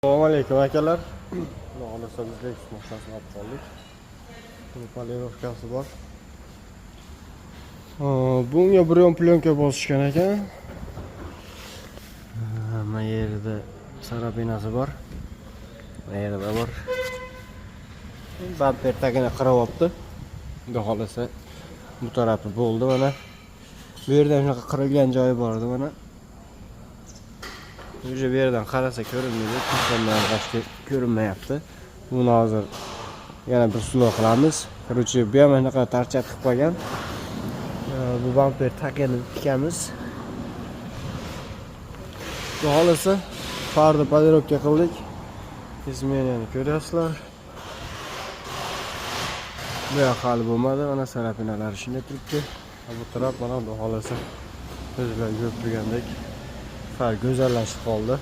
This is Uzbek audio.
Assalomu alaykum akalar. Xudo xolasa bizga moshasini olib qoldik. Buni polirovkasi bor. Bunga biron plyonka bosishgan ekan. Mana yerda sarapinasi bor. Mana yerda bor. Bamper tagini qirib olibdi. Xudo xolasa bu tarafi bo'ldi mana. Bu yerda shunaqa qirilgan joyi bor edi mana. Bu yerdan qarasa ko'rinmaydi, to'sqondan boshqa ko'rinmayapti. Buni hozir yana bir sulov qilamiz. Короче, bu ham shunaqa tarchat qilib qo'ygan. Bu bamper tagini tikamiz. Xudo xolasa farni polirovka qildik. Izmeniyani ko'ryapsizlar. Bu yoq hali bo'lmadi, mana sarapinalar ishida turibdi. Bu taraf mana xudo xolasa o'zlar ko'p turgandek far go'zallashib qoldi.